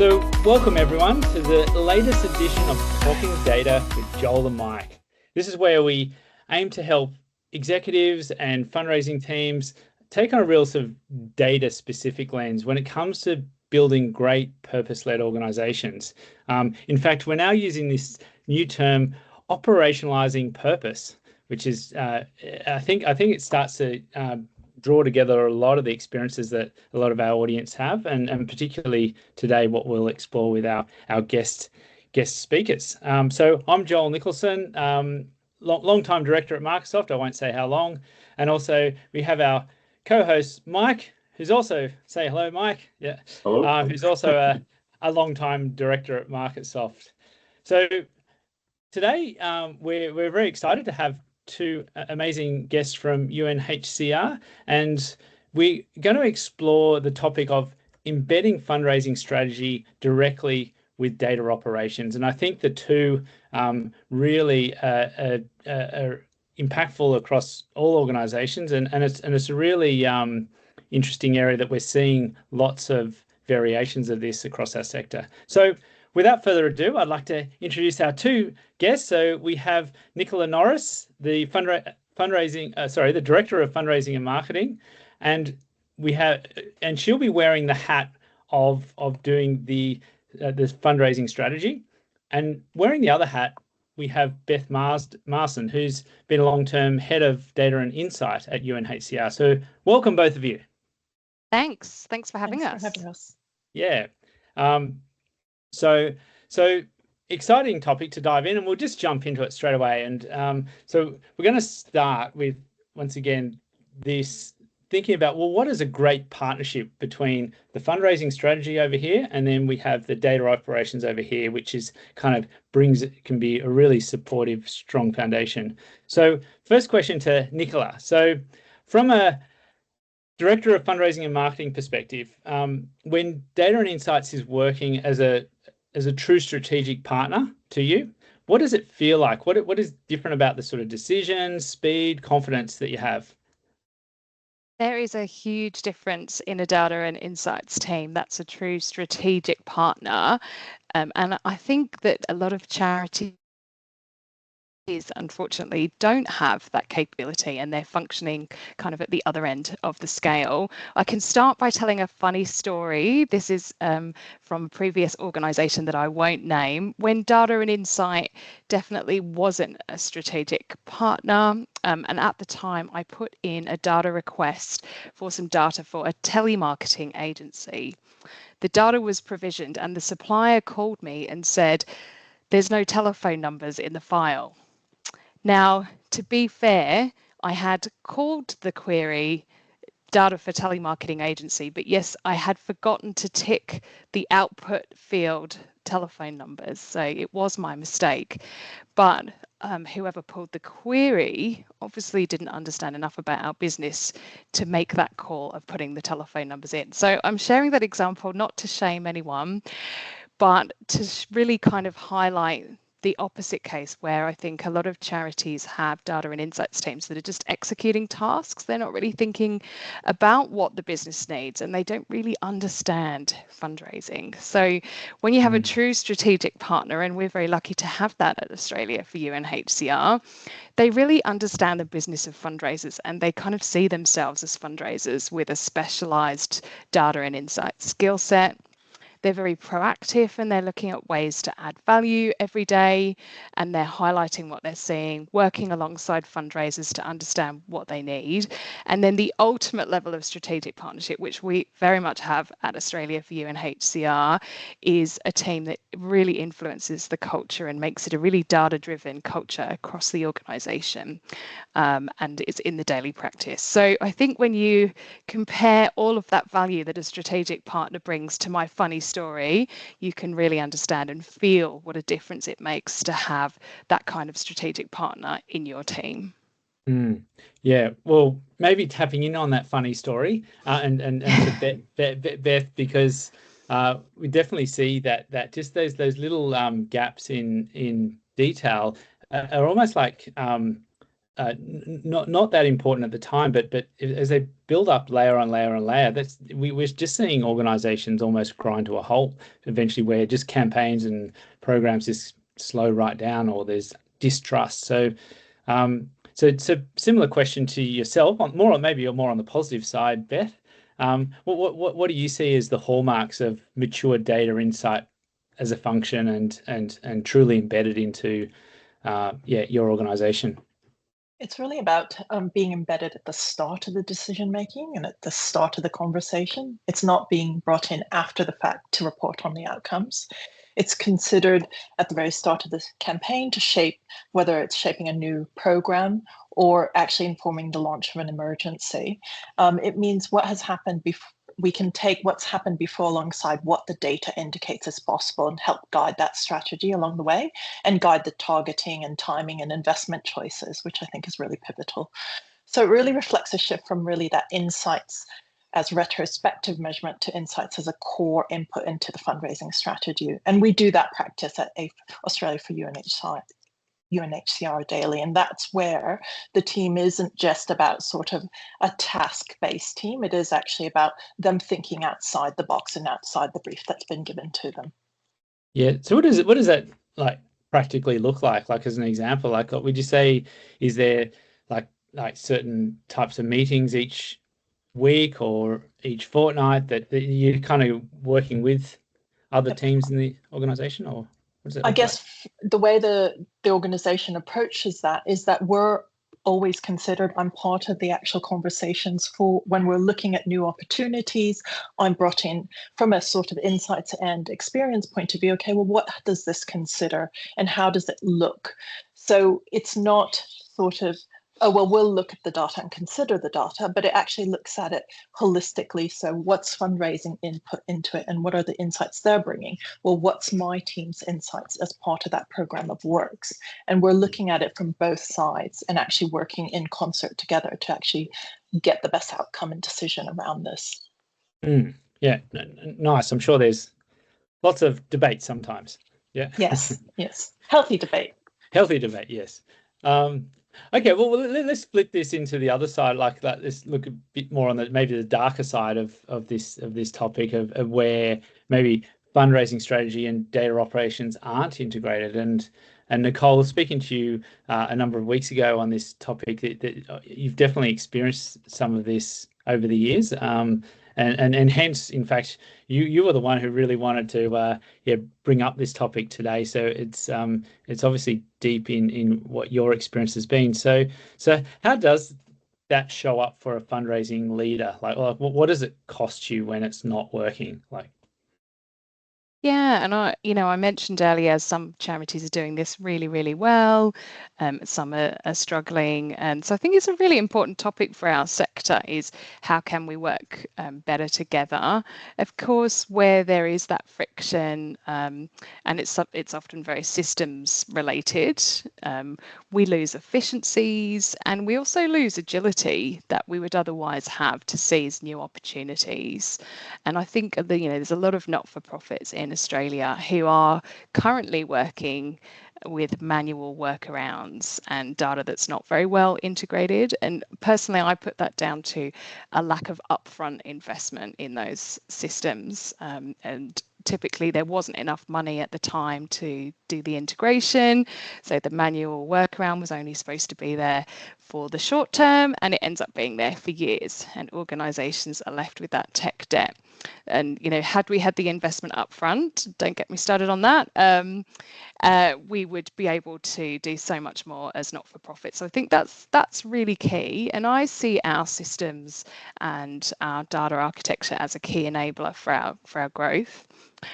So welcome everyone to the latest edition of Talking Data with Joel and Mike. This is where we aim to help executives and fundraising teams take on a real sort of data specific lens when it comes to building great purpose-led organizations. In fact, we're now using this new term, operationalizing purpose, which is, I think it starts to draw together a lot of the experiences that a lot of our audience have, and particularly today what we'll explore with our guest speakers. So I'm Joel Nicholson, long-time director at Marketsoft, I won't say how long, and also we have our co-host Mike, who's also, say hello Mike, yeah, hello. Who's also a long-time director at Marketsoft. So today we're very excited to have two amazing guests from UNHCR, and we're going to explore the topic of embedding fundraising strategy directly with data operations. And I think the two really are impactful across all organizations, and it's a really interesting area that we're seeing lots of variations of this across our sector. So without further ado, I'd like to introduce our two guests. So we have Nicola Norris, the director of fundraising and marketing, and she'll be wearing the hat of doing this fundraising strategy. And wearing the other hat, we have Beth Marson, who's been a long-term head of data and insight at UNHCR. So welcome both of you. Thanks for having us. Yeah. So exciting topic to dive in, and we'll just jump into it straight away. And so we're going to start with, once again, this thinking about, well, what is a great partnership between the fundraising strategy over here, and then we have the data operations over here, which is can be a really supportive, strong foundation. So first question to Nicola. So from a Director of Fundraising and Marketing perspective, when Data and Insights is working as a true strategic partner to you, what does it feel like? What is different about the sort of decision, speed, confidence that you have? There is a huge difference in a data and insights team that's a true strategic partner. And I think that a lot of charities unfortunately don't have that capability, and they're functioning kind of at the other end of the scale. I can start by telling a funny story. This is from a previous organization that I won't name, when data and insight definitely wasn't a strategic partner. And at the time I put in a data request for some data for a telemarketing agency. The data was provisioned and the supplier called me and said, "There's no telephone numbers in the file." Now, to be fair, I had called the query data for telemarketing agency, but yes, I had forgotten to tick the output field telephone numbers. So it was my mistake. But whoever pulled the query obviously didn't understand enough about our business to make that call of putting the telephone numbers in. So I'm sharing that example not to shame anyone, but to really kind of highlight the opposite case, where I think a lot of charities have data and insights teams that are just executing tasks. They're not really thinking about what the business needs, and they don't really understand fundraising. So when you have a true strategic partner, and we're very lucky to have that at Australia for UNHCR, they really understand the business of fundraisers, and they kind of see themselves as fundraisers with a specialized data and insights skill set. They're very proactive, and they're looking at ways to add value every day, and they're highlighting what they're seeing, working alongside fundraisers to understand what they need. And then the ultimate level of strategic partnership, which we very much have at Australia for UNHCR, is a team that really influences the culture and makes it a really data-driven culture across the organisation, and it's in the daily practice. So I think when you compare all of that value that a strategic partner brings to my funny story, you can really understand and feel what a difference it makes to have that kind of strategic partner in your team. Yeah, well, maybe tapping in on that funny story and to Beth, because we definitely see that just those little gaps in detail are almost like not that important at the time, but as they build up layer on layer on layer, we're just seeing organizations almost grind to a halt eventually, where just campaigns and programs just slow right down, or there's distrust. So similar question to yourself, maybe you're more on the positive side, Beth. What do you see as the hallmarks of mature data insight as a function and truly embedded into your organization? It's really about being embedded at the start of the decision making and at the start of the conversation. It's not being brought in after the fact to report on the outcomes. It's considered at the very start of the campaign to shape whether it's shaping a new program or actually informing the launch of an emergency. It means what has happened before. We can take what's happened before alongside what the data indicates is possible and help guide that strategy along the way and guide the targeting and timing and investment choices, which I think is really pivotal. So it really reflects a shift from really that insights as retrospective measurement to insights as a core input into the fundraising strategy. And we do that practice at Australia for UNHCR daily. And that's where the team isn't just about sort of a task-based team. It is actually about them thinking outside the box and outside the brief that's been given to them. Yeah. So what does that like practically look like? Like, as an example, like, would you say, is there like certain types of meetings each week or each fortnight that you're kind of working with other teams in the organization, or what does it look I guess the way the organization approaches that is that we're always considered, I'm part of the actual conversations for when we're looking at new opportunities. I'm brought in from a sort of insights and experience point of view. Okay, well, what does this consider and how does it look? So it's not sort of, oh, well, we'll look at the data and consider the data, but it actually looks at it holistically. So what's fundraising input into it and what are the insights they're bringing? Well, what's my team's insights as part of that program of works? And we're looking at it from both sides and actually working in concert together to actually get the best outcome and decision around this. Yeah, nice. I'm sure there's lots of debate sometimes. Yeah. Yes. Healthy debate. Healthy debate, yes. Okay, well, let's split this into the other side, like that. Let's look a bit more on maybe the darker side of this topic of where maybe fundraising strategy and data operations aren't integrated. And Nicole, speaking to you a number of weeks ago on this topic, that you've definitely experienced some of this over the years. And hence, in fact, you were the one who really wanted to bring up this topic today. So it's obviously deep in what your experience has been. So how does that show up for a fundraising leader? Like what does it cost you when it's not working? Like. Yeah, and I mentioned earlier some charities are doing this really, really well. Some are struggling, and so I think it's a really important topic for our sector is how can we work better together. Of course, where there is that friction, and it's often very systems related, we lose efficiencies, and we also lose agility that we would otherwise have to seize new opportunities. And I think there's a lot of not-for-profits in Australia who are currently working with manual workarounds and data that's not very well integrated. And personally, I put that down to a lack of upfront investment in those systems. And typically there wasn't enough money at the time to do the integration. So the manual workaround was only supposed to be there for the short term, and it ends up being there for years, and organizations are left with that tech debt. And had we had the investment up front, don't get me started on that, we would be able to do so much more as not-for-profit. So I think that's really key. And I see our systems and our data architecture as a key enabler for our growth.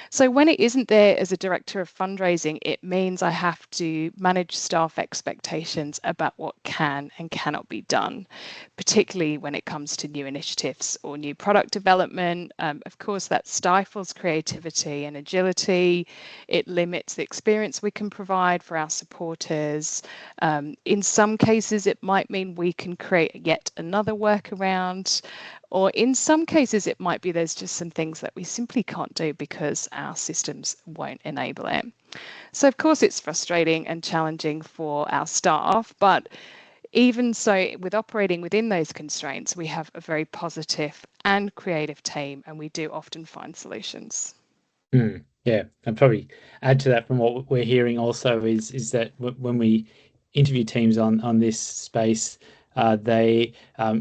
So when it isn't there as a director of fundraising, it means I have to manage staff expectations about what can and cannot be done, particularly when it comes to new initiatives or new product development. Of course, that stifles creativity and agility. It limits the experience we can provide for our supporters. In some cases, it might mean we can create yet another workaround. Or in some cases, it might be there's just some things that we simply can't do because our systems won't enable it. So, of course, it's frustrating and challenging for our staff, but even so, with operating within those constraints, we have a very positive and creative team, and we do often find solutions. Yeah, and probably add to that from what we're hearing also is that when we interview teams on this space, they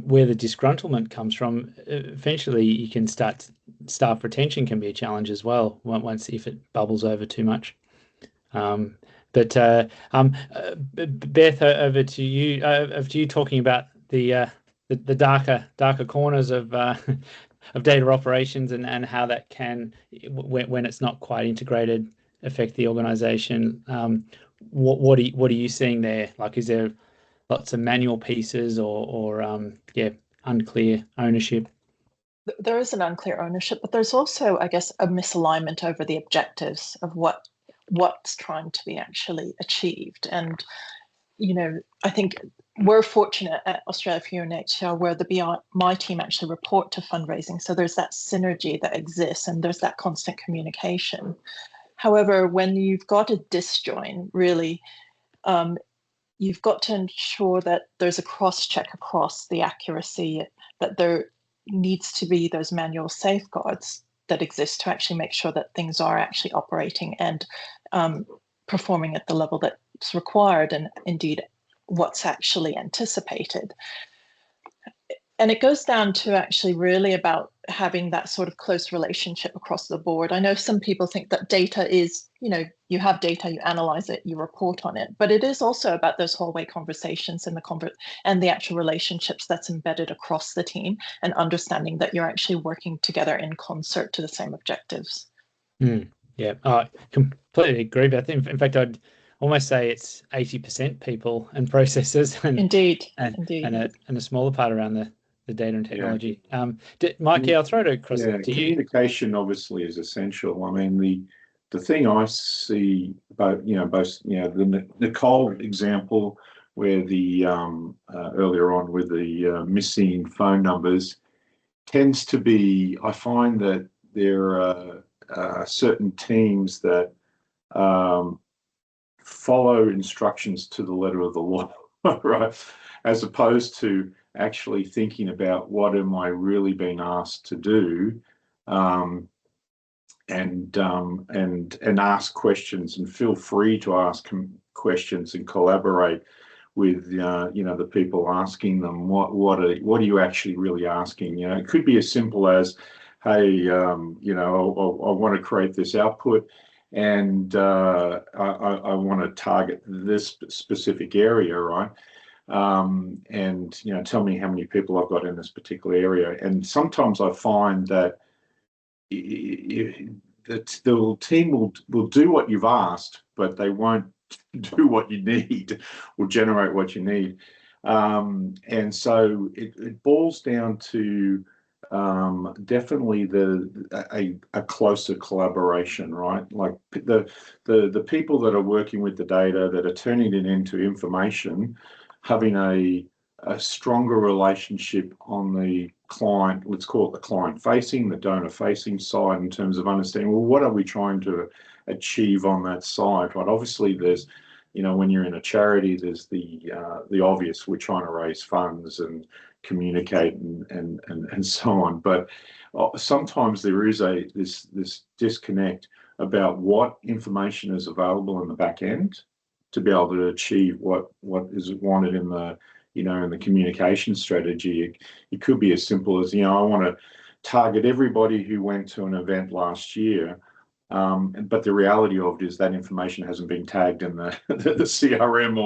where the disgruntlement comes from, eventually you can start staff retention can be a challenge as well once if it bubbles over too much. Beth, over to you talking about the darker corners of of data operations and how that can, when it's not quite integrated, affect the organization. What are you seeing there? Like, is there lots of manual pieces or unclear ownership? There is an unclear ownership, but there's also, I guess, a misalignment over the objectives of what's trying to be actually achieved. And, I think we're fortunate at Australia for UNHCR where my team actually report to fundraising. So there's that synergy that exists and there's that constant communication. However, when you've got a disjoin, really, you've got to ensure that there's a cross-check across the accuracy, that there needs to be those manual safeguards that exist to actually make sure that things are actually operating and performing at the level that's required and indeed what's actually anticipated. And it goes down to actually really about having that sort of close relationship across the board. I know some people think that data is, you have data, you analyze it, you report on it, but it is also about those hallway conversations and the actual relationships that's embedded across the team and understanding that you're actually working together in concert to the same objectives. Yeah, I completely agree. But in fact, I'd almost say it's 80% people and processes, and indeed, and a smaller part around the data and technology. Mike, I'll throw it across to you. Communication obviously is essential. I mean, the thing I see about the Nicole example where the earlier on with the missing phone numbers tends to be, I find that there are certain teams that follow instructions to the letter of the law, right? As opposed to actually thinking about what am I really being asked to do, and ask questions and feel free to ask questions and collaborate with the people asking them what are you actually really asking. It could be as simple as, hey, I want to create this output and I want to target this specific area, right? And tell me how many people I've got in this particular area. And sometimes I find that the team will do what you've asked, but they won't do what you need or generate what you need. And so it boils down to definitely a closer collaboration, right? Like the people that are working with the data, that are turning it into information, having a stronger relationship on the client, let's call it the client facing, the donor facing side, in terms of understanding, well, what are we trying to achieve on that side, right? Obviously there's, when you're in a charity, there's the obvious, we're trying to raise funds and communicate and so on. But sometimes there is this disconnect about what information is available in the back end to be able to achieve what is wanted in the in the communication strategy. It could be as simple as, I want to target everybody who went to an event last year. But the reality of it is that information hasn't been tagged in the CRM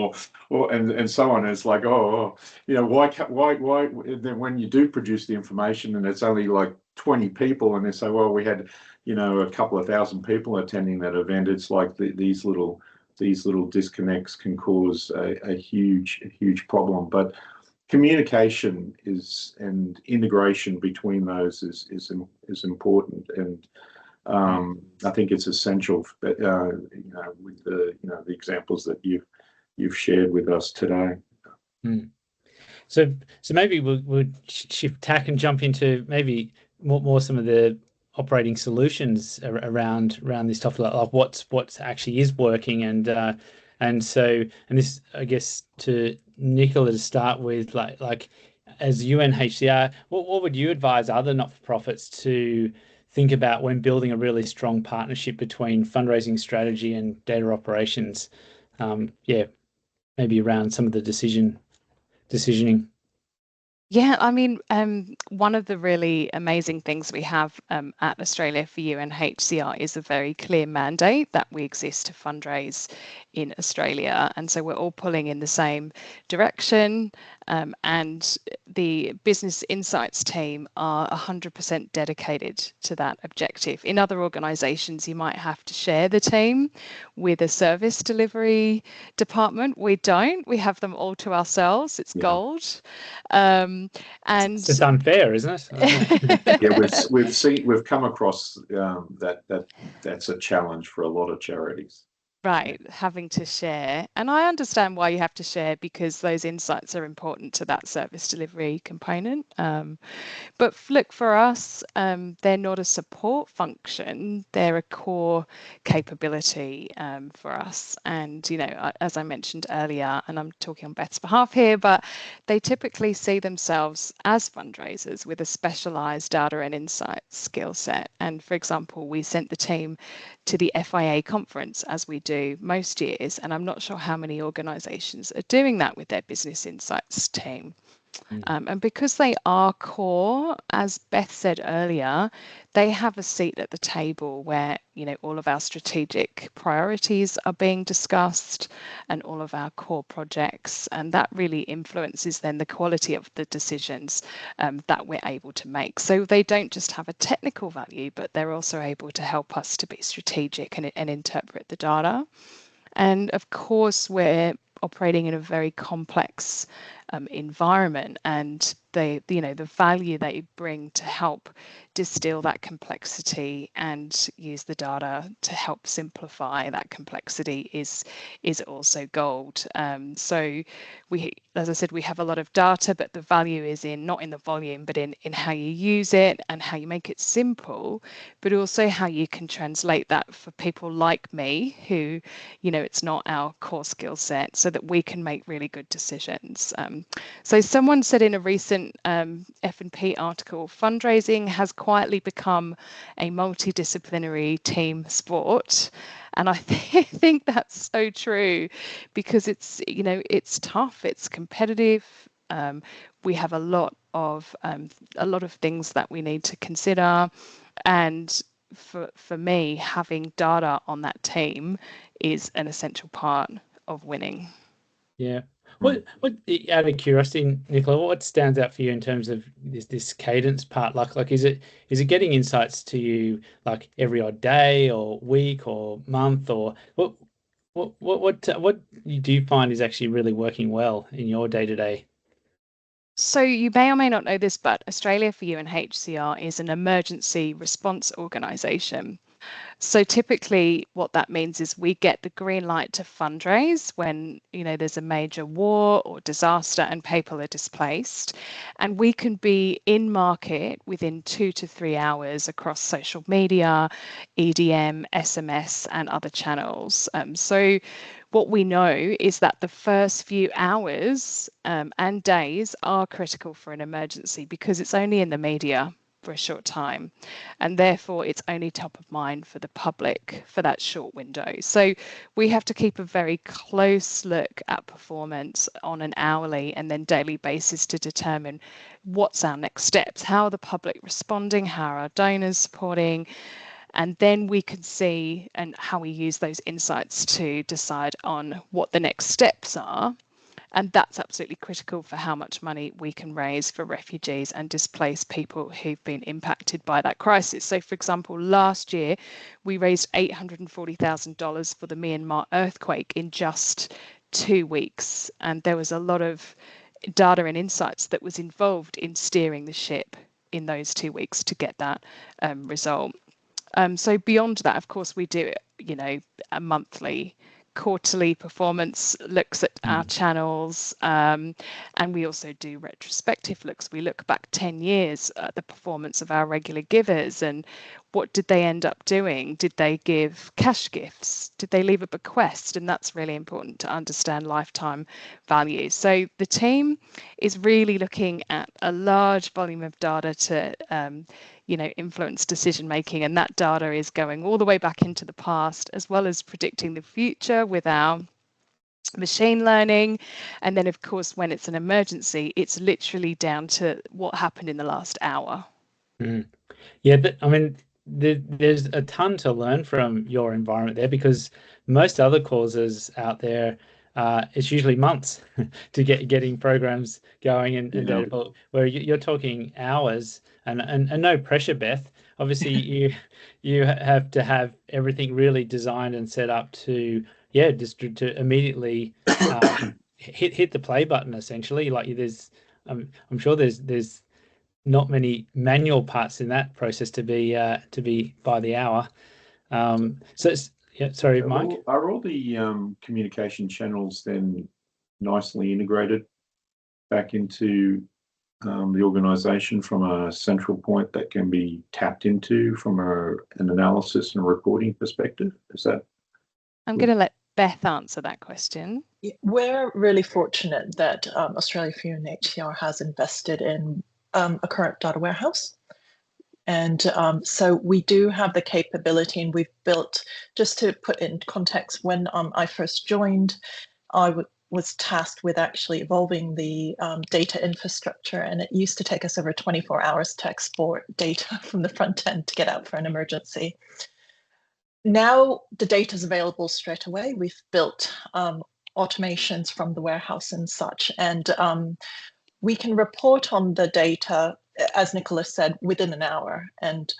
or and so on. It's like, why then when you do produce the information and it's only like 20 people and they say, well, we had a couple of thousand people attending that event, it's like these little disconnects can cause a huge problem. But communication and integration between those is important, and I think it's essential, with the examples that you've shared with us today. So maybe we'll shift tack and jump into maybe more some of the operating solutions around this topic, like what's actually is working, and And so, and this, I guess, to Nicola to start with, like as UNHCR, what would you advise other not-for-profits to think about when building a really strong partnership between fundraising strategy and data operations? Maybe around some of the decisioning. Yeah, I mean, one of the really amazing things we have at Australia for UNHCR is a very clear mandate that we exist to fundraise in Australia. And so we're all pulling in the same direction. And the business insights team are 100% dedicated to that objective. In other organisations, you might have to share the team with a service delivery department. We don't. We have them all to ourselves. It's gold. And it's just unfair, isn't it? Yeah, we've come across that's a challenge for a lot of charities. Right, having to share. And I understand why you have to share, because those insights are important to that service delivery component. But look, for us, they're not a support function, they're a core capability for us. And, you know, as I mentioned earlier, and I'm talking on Beth's behalf here, but they typically see themselves as fundraisers with a specialised data and insights skill set. And for example, we sent the team to the FIA conference, as we do most years, and I'm not sure how many organisations are doing that with their business insights team. And because they are core, as Beth said earlier, they have a seat at the table where, you know, all of our strategic priorities are being discussed and all of our core projects, and that really influences then the quality of the decisions that we're able to make. So they don't just have a technical value, but they're also able to help us to be strategic and interpret the data. And of course, we're operating in a very complex environment, and the value they bring to help distill that complexity and use the data to help simplify that complexity is also gold. So we, as I said, we have a lot of data, but the value is not in the volume, but in how you use it and how you make it simple, but also how you can translate that for people like me who, you know, it's not our core skill set, so that we can make really good decisions. So someone said in a recent F&P article, fundraising has quietly become a multidisciplinary team sport. And I think that's so true, because it's, you know, it's tough, it's competitive. We have a lot of things that we need to consider. And for me, having data on that team is an essential part of winning. Yeah. What out of curiosity, Nicola, what stands out for you in terms of this cadence part? Like is it getting insights to you like every odd day or week or month, or what do you find is actually really working well in your day-to-day? So you may or may not know this, but Australia for UNHCR is an emergency response organisation. So typically what that means is we get the green light to fundraise when, you know, there's a major war or disaster and people are displaced. And we can be in market within 2 to 3 hours across social media, EDM, SMS, and other channels. So what we know is that the first few hours and days are critical for an emergency, because it's only in the media for a short time, and therefore it's only top of mind for the public for that short window. So we have to keep a very close look at performance on an hourly and then daily basis to determine what's our next steps, how are the public responding, how are our donors supporting, and then we can see and how we use those insights to decide on what the next steps are. And that's absolutely critical for how much money we can raise for refugees and displaced people who've been impacted by that crisis. So, for example, last year, we raised $840,000 for the Myanmar earthquake in just 2 weeks. And there was a lot of data and insights that was involved in steering the ship in those 2 weeks to get that result. So beyond that, of course, we do, you know, a monthly, quarterly performance looks at our channels, and we also do retrospective looks. We look back 10 years at the performance of our regular givers, and what did they end up doing? Did they give cash gifts? Did they leave a bequest? And that's really important to understand lifetime value. So the team is really looking at a large volume of data to influence decision making, and that data is going all the way back into the past, as well as predicting the future with our machine learning. And then, of course, when it's an emergency, it's literally down to what happened in the last hour. Yeah, I mean, there's a ton to learn from your environment there, because most other causes out there, it's usually months to getting programs going, and where you're talking hours, and no pressure, Beth. Obviously, you have to have everything really designed and set up to to immediately hit the play button, essentially. Like there's, I'm sure there's not many manual parts in that process to be by the hour. Sorry, Mike. Are all the communication channels then nicely integrated back into the organisation from a central point that can be tapped into from an analysis and reporting perspective? Is that? I'm going to let Beth answer that question. We're really fortunate that Australia for UNHCR has invested in a current data warehouse. And so we do have the capability, and we've built, just to put in context, when I first joined, I was tasked with actually evolving the data infrastructure, and it used to take us over 24 hours to export data from the front end to get out for an emergency. Now the data is available straight away. We've built automations from the warehouse and such, and we can report on the data, as Nicola said, within an hour. And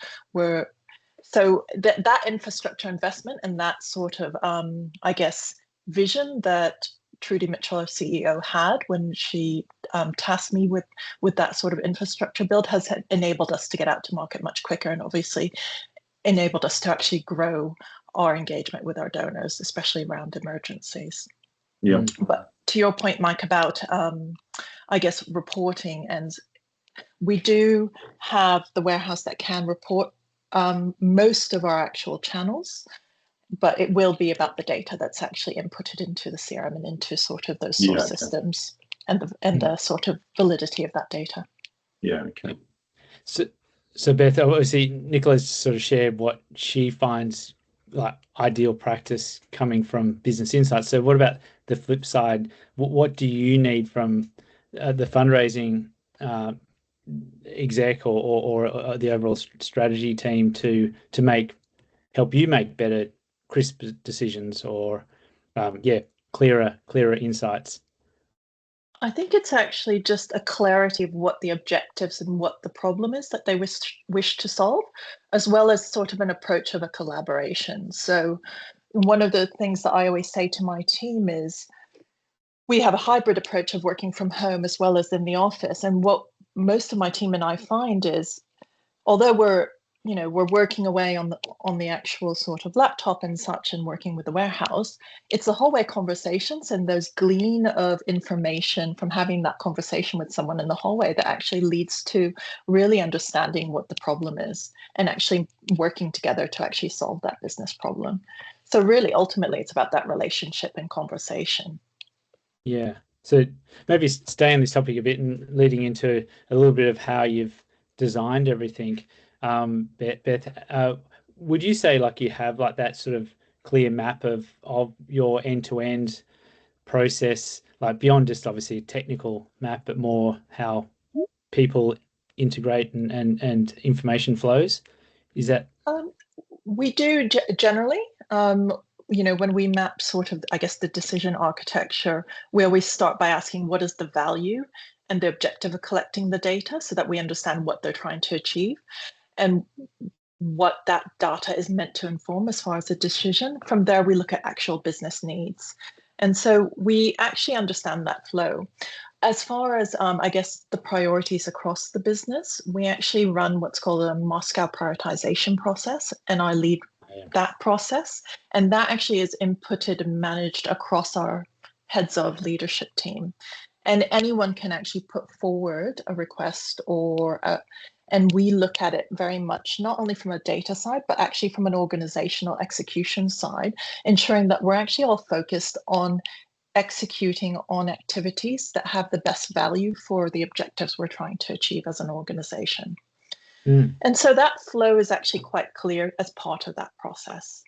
so that infrastructure investment and that sort of, I guess, vision that Trudy Mitchell, our CEO, had when she tasked me with that sort of infrastructure build has enabled us to get out to market much quicker, and obviously enabled us to actually grow our engagement with our donors, especially around emergencies. Yeah. But to your point, Mike, about I guess reporting, and we do have the warehouse that can report most of our actual channels, but it will be about the data that's actually inputted into the CRM and into sort of those source systems and the sort of validity of that data. Yeah, okay. So Beth, obviously Nicola's sort of shared what she finds like ideal practice coming from business insights. So what about the flip side? What do you need from the fundraising exec or the overall strategy team to help you make better, crisp decisions, or clearer insights? I think it's actually just a clarity of what the objectives and what the problem is that they wish to solve, as well as sort of an approach of a collaboration. So one of the things that I always say to my team is we have a hybrid approach of working from home as well as in the office. And what most of my team and I find is, although we're working away on the actual sort of laptop and such and working with the warehouse, it's the hallway conversations and those glean of information from having that conversation with someone in the hallway that actually leads to really understanding what the problem is and actually working together to actually solve that business problem. So really, ultimately, it's about that relationship and conversation. Yeah. So maybe stay on this topic a bit and leading into a little bit of how you've designed everything. Beth, would you say like you have like that sort of clear map of your end-to-end process, like beyond just obviously a technical map, but more how people integrate and information flows? Is that? We do generally. When we map sort of, I guess, the decision architecture, where we start by asking what is the value and the objective of collecting the data so that we understand what they're trying to achieve and what that data is meant to inform as far as the decision. From there, we look at actual business needs. And so we actually understand that flow. As far as, I guess, the priorities across the business, we actually run what's called a Moscow prioritization process, and I lead that process. And that actually is inputted and managed across our heads of leadership team. And anyone can actually put forward a request and we look at it very much, not only from a data side, but actually from an organizational execution side, ensuring that we're actually all focused on executing on activities that have the best value for the objectives we're trying to achieve as an organization. And so that flow is actually quite clear as part of that process.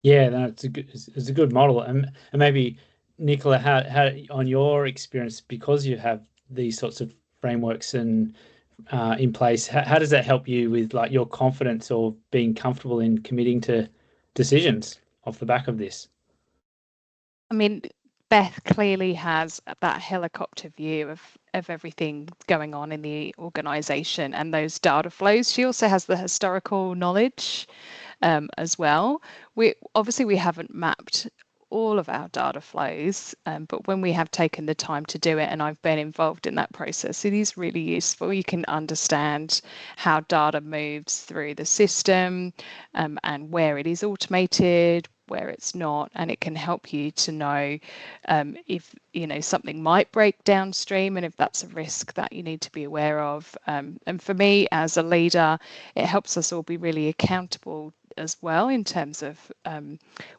Yeah, no, it's a good model. And maybe, Nicola, how on your experience, because you have these sorts of frameworks and in place, how does that help you with like your confidence or being comfortable in committing to decisions off the back of this? I mean, Beth clearly has that helicopter view of everything going on in the organisation and those data flows. She also has the historical knowledge as well. We haven't mapped all of our data flows, but when we have taken the time to do it, and I've been involved in that process, it is really useful. You can understand how data moves through the system and where it is automated, where it's not, and it can help you to know if something might break downstream and if that's a risk that you need to be aware of. And for me as a leader, it helps us all be really accountable as well, in terms of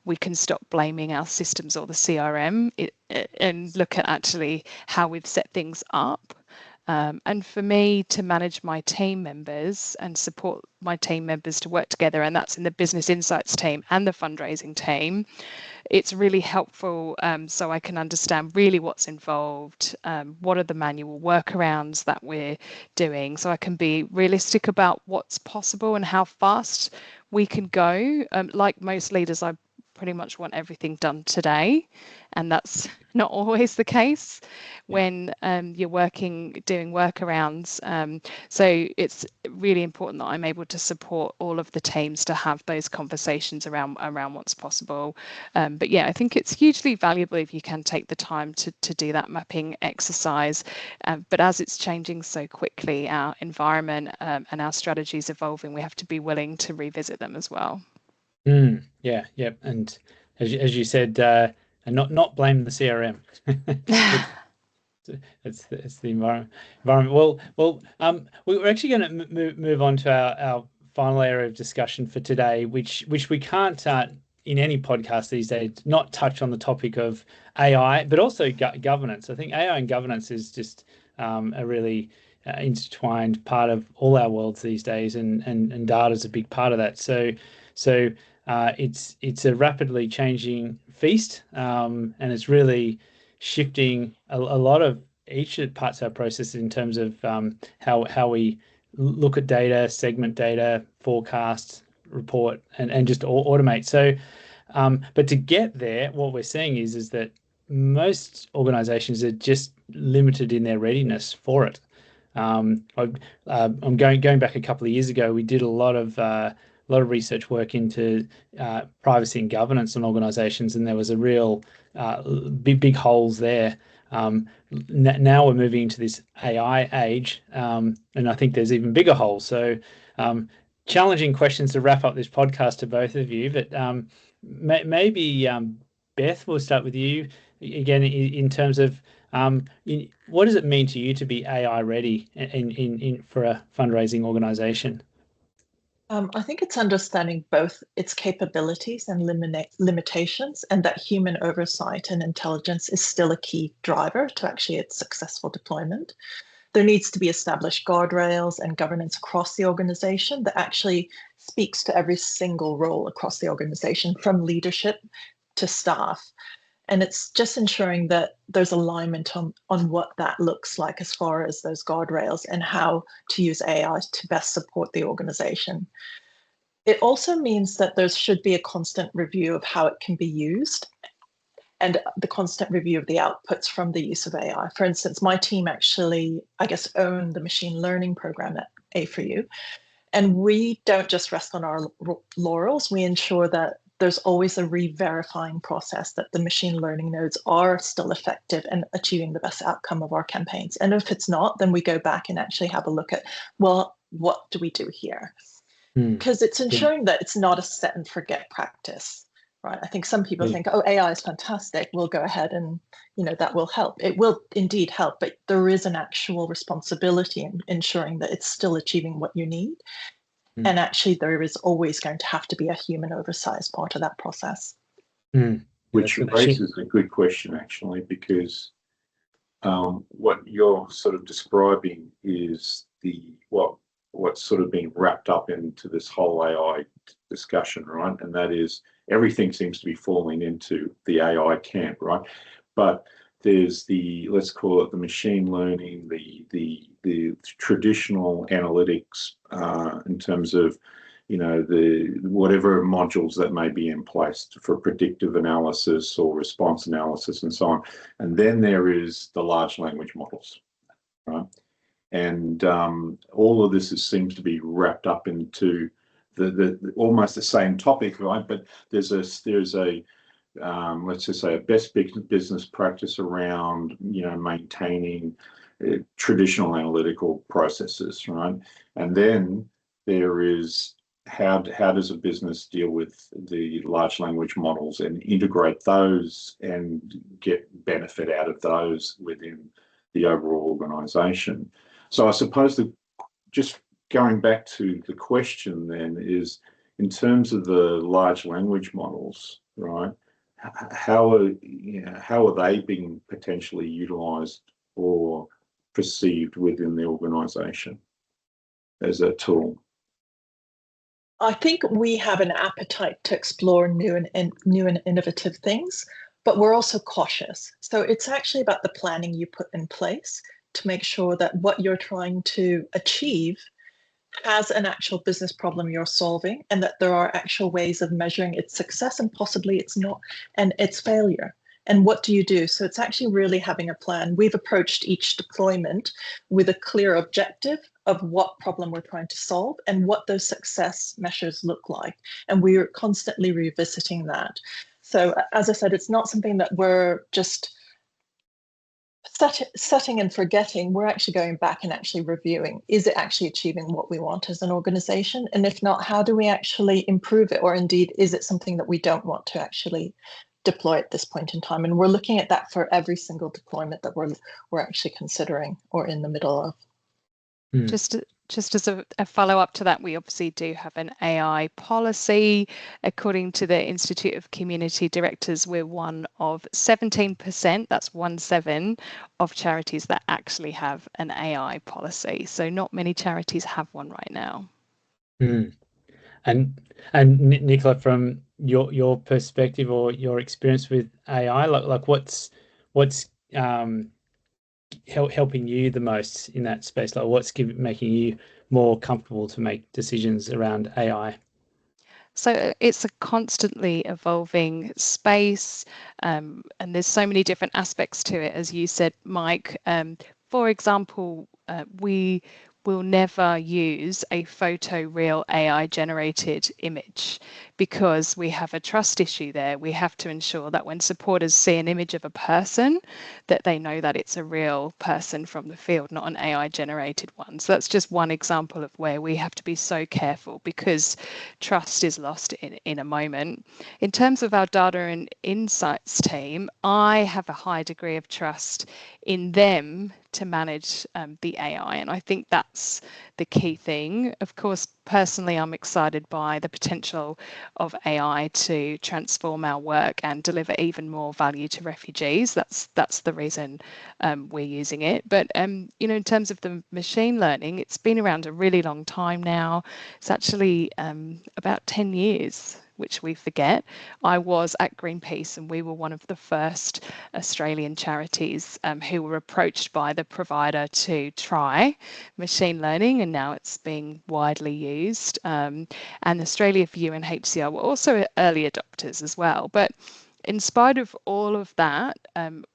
we can stop blaming our systems or the CRM and look at actually how we've set things up. And for me to manage my team members and support my team members to work together, and that's in the business insights team and the fundraising team, it's really helpful so I can understand really what's involved, what are the manual workarounds that we're doing, so I can be realistic about what's possible and how fast we can go. Like most leaders, I pretty much want everything done today, and that's not always the case when you're doing workarounds. So it's really important that I'm able to support all of the teams to have those conversations around what's possible. But yeah, I think it's hugely valuable if you can take the time to do that mapping exercise. But as it's changing so quickly, our environment and our strategies evolving, we have to be willing to revisit them as well. Yeah, and as you said, and not blame the CRM. it's the environment. Well, we're actually going to move on to our final area of discussion for today, which we can't in any podcast these days not touch on the topic of AI, but also governance. I think AI and governance is just a really intertwined part of all our worlds these days, and data is a big part of that. So it's a rapidly changing feast, and it's really shifting a lot of each of the parts of our process in terms of how we look at data, segment data, forecast, report, and just automate. So, but to get there, what we're seeing is that most organizations are just limited in their readiness for it. I'm going back a couple of years ago. We did a lot of research work into privacy and governance on organizations, and there was a real big holes there. Now we're moving into this AI age, and I think there's even bigger holes. So challenging questions to wrap up this podcast to both of you, but maybe Beth, we'll start with you again in terms of what does it mean to you to be AI ready for a fundraising organization? I think it's understanding both its capabilities and limitations, and that human oversight and intelligence is still a key driver to actually its successful deployment. There needs to be established guardrails and governance across the organization that actually speaks to every single role across the organization, from leadership to staff. And it's just ensuring that there's alignment on what that looks like as far as those guardrails and how to use AI to best support the organization. It also means that there should be a constant review of how it can be used and the constant review of the outputs from the use of AI. For instance, my team actually, own the machine learning program at A4U. And we don't just rest on our laurels. We ensure that there's always a re-verifying process that the machine learning nodes are still effective and achieving the best outcome of our campaigns. And if it's not, then we go back and actually have a look at, well, what do we do here? Because it's ensuring that it's not a set and forget practice. right? I think some people think, oh, AI is fantastic, we'll go ahead and, that will help. It will indeed help, but there is an actual responsibility in ensuring that it's still achieving what you need. And actually, there is always going to have to be a human oversight as part of that process. Which raises a good question, actually, because what you're sort of describing is what's sort of being wrapped up into this whole AI discussion, right? And that is everything seems to be falling into the AI camp, right? But there's let's call it the machine learning, the traditional analytics in terms of, the whatever modules that may be in place for predictive analysis or response analysis and so on. And then there is the large language models, right? And all of this seems to be wrapped up into the almost the same topic, right? But there's a let's just say a best business practice around maintaining traditional analytical processes, right? And then there is how does a business deal with the large language models and integrate those and get benefit out of those within the overall organization. So I suppose just going back to the question then is, in terms of the large language models, right? How are they being potentially utilized or perceived within the organization as a tool? I think we have an appetite to explore new and innovative things, but we're also cautious. So it's actually about the planning you put in place to make sure that what you're trying to achieve has an actual business problem you're solving, and that there are actual ways of measuring its success and possibly its not and its failure. And what do you do? So it's actually really having a plan. We've approached each deployment with a clear objective of what problem we're trying to solve and what those success measures look like. And we're constantly revisiting that. So as I said, it's not something that we're just setting and forgetting. We're actually going back and actually reviewing, is it actually achieving what we want as an organization? And if not, how do we actually improve it? Or indeed, is it something that we don't want to actually deploy at this point in time? And we're looking at that for every single deployment that we're actually considering or in the middle of. Just as a follow-up to that, we obviously do have an AI policy. According to the Institute of Community Directors, we're one of 17%, that's 17, of charities that actually have an AI policy. So not many charities have one right now. And Nicola, from your perspective or your experience with AI, like what's helping you the most in that space? Like what's making you more comfortable to make decisions around AI? So it's a constantly evolving space, and there's so many different aspects to it, as you said, Mike. For example, we will never use a photoreal AI generated image because we have a trust issue there. We have to ensure that when supporters see an image of a person, that they know that it's a real person from the field, not an AI generated one. So that's just one example of where we have to be so careful because trust is lost in a moment. In terms of our data and insights team, I have a high degree of trust in them to manage the AI. And I think that's the key thing. Of course, personally, I'm excited by the potential of AI to transform our work and deliver even more value to refugees. That's the reason we're using it. But, in terms of the machine learning, it's been around a really long time now. It's actually about 10 years, which we forget. I was at Greenpeace and we were one of the first Australian charities who were approached by the provider to try machine learning, and now it's being widely used. And Australia for UNHCR were also early adopters as well. But in spite of all of that,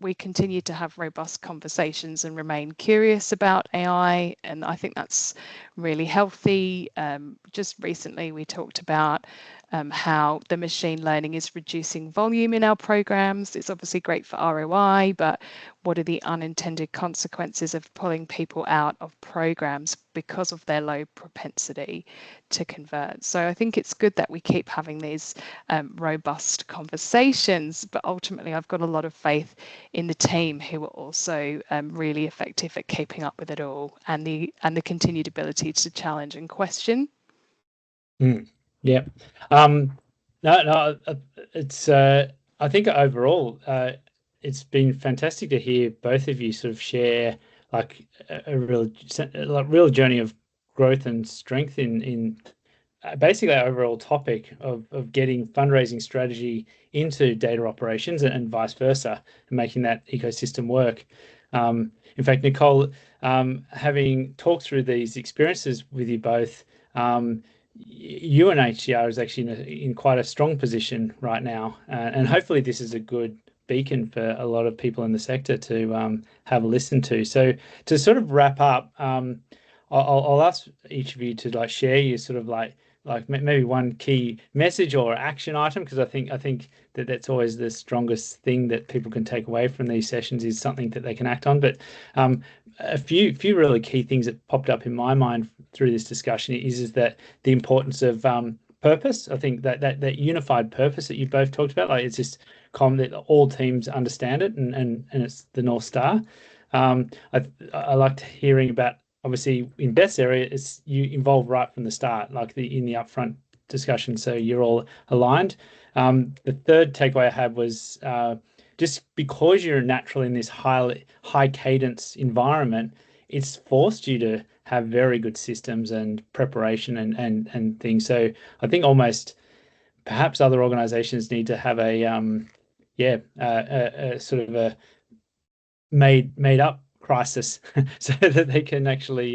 we continue to have robust conversations and remain curious about AI, and I think that's really healthy. Just recently, we talked about how the machine learning is reducing volume in our programs. It's obviously great for ROI, but what are the unintended consequences of pulling people out of programs because of their low propensity to convert? So I think it's good that we keep having these robust conversations, but ultimately I've got a lot of faith in the team who are also really effective at keeping up with it all, and the continued ability to challenge and question. Yeah. No, it's I think overall it's been fantastic to hear both of you sort of share like a real journey of growth and strength in basically our overall topic of getting fundraising strategy into data operations and vice versa, and making that ecosystem work. In fact, Nicole, having talked through these experiences with you both, UNHCR is actually in quite a strong position right now, and hopefully this is a good beacon for a lot of people in the sector to have a listen to. So to sort of wrap up, I'll ask each of you to like share your sort of like maybe one key message or action item, because I think that that's always the strongest thing that people can take away from these sessions, is something that they can act on. But a few really key things that popped up in my mind through this discussion is that the importance of purpose. I think that unified purpose that you both talked about, like it's just common that all teams understand it, and it's the North Star. I liked hearing about, obviously in Beth's area, it's you involved right from the start, like in the upfront discussion, so you're all aligned. The third takeaway I had was just because you're naturally in this high cadence environment, it's forced you to have very good systems and preparation and things. So I think almost perhaps other organizations need to have a sort of a made up crisis so that they can actually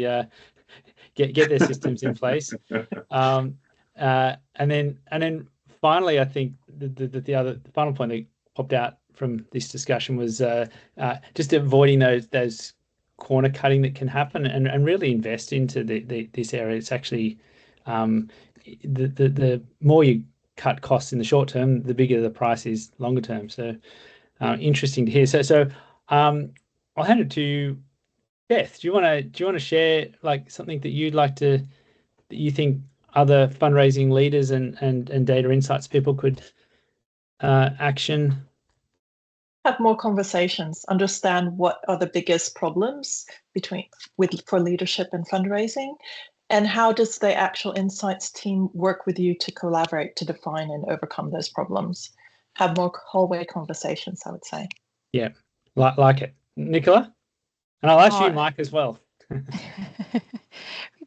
get their systems in place. And then finally, I think the final point that popped out from this discussion was just avoiding those corner cutting that can happen, and really invest into this area. It's actually the more you cut costs in the short term, the bigger the price is longer term. So interesting to hear. So I'll hand it to Beth. Do you want to share like something that you'd like to, that you think other fundraising leaders and data insights people could action? Have more conversations, understand what are the biggest problems for leadership and fundraising, and how does the actual insights team work with you to collaborate to define and overcome those problems. Have more hallway conversations, I would say. Yeah, like it. Nicola? And I'll ask you, Mike, as well.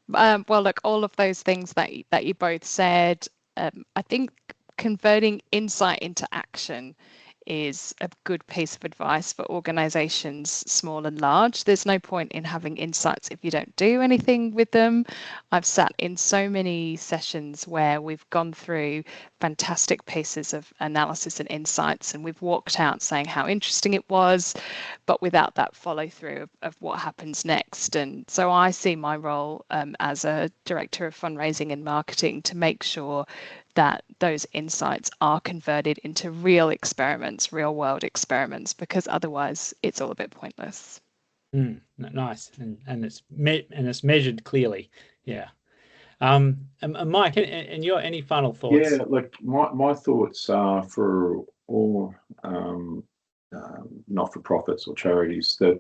Well, look, all of those things that you both said, I think converting insight into action is a good piece of advice for organizations, small and large. There's no point in having insights if you don't do anything with them. I've sat in so many sessions where we've gone through fantastic pieces of analysis and insights, and we've walked out saying how interesting it was, but without that follow through of what happens next. And so I see my role as a director of fundraising and marketing to make sure that those insights are converted into real experiments, real world experiments, because otherwise it's all a bit pointless. Nice, and it's measured clearly. Yeah. And Mike, and your any final thoughts? Yeah, look, my thoughts are for all not-for-profits or charities, that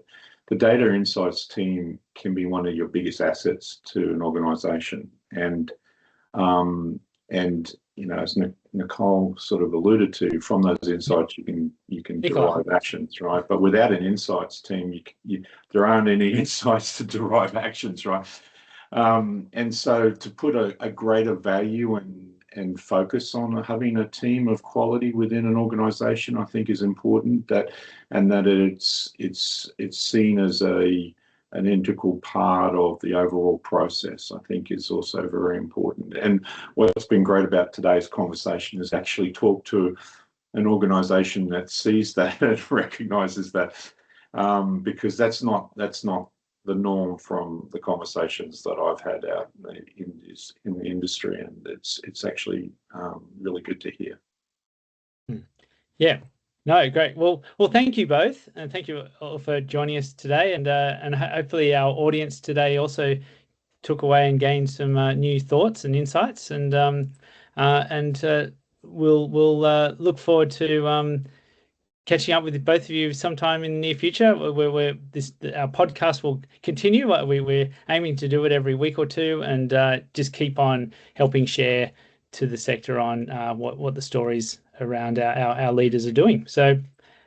the data insights team can be one of your biggest assets to an organisation, and you know, as Nicole sort of alluded to, from those insights you can derive actions, right? But without an insights team, there aren't any insights to derive actions, right? And so to put a greater value and focus on having a team of quality within an organisation, I think is important. That it's seen as an integral part of the overall process, I think, is also very important. And what's been great about today's conversation is actually talk to an organisation that sees that and recognises that, because that's not the norm from the conversations that I've had out in the industry, and it's actually really good to hear. Yeah. No, great. Well, thank you both, and thank you all for joining us today, and hopefully our audience today also took away and gained some new thoughts and insights, and we'll look forward to catching up with both of you sometime in the near future. Our podcast will continue. We're aiming to do it every week or two, and just keep on helping share to the sector on what the stories around our leaders are doing. So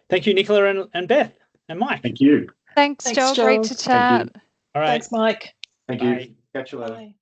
thank you, Nicola and Beth and Mike. Thank you. Thanks, Joel. Great to chat. All right. Thanks, Mike. Thank Bye. you. Catch you later. Bye.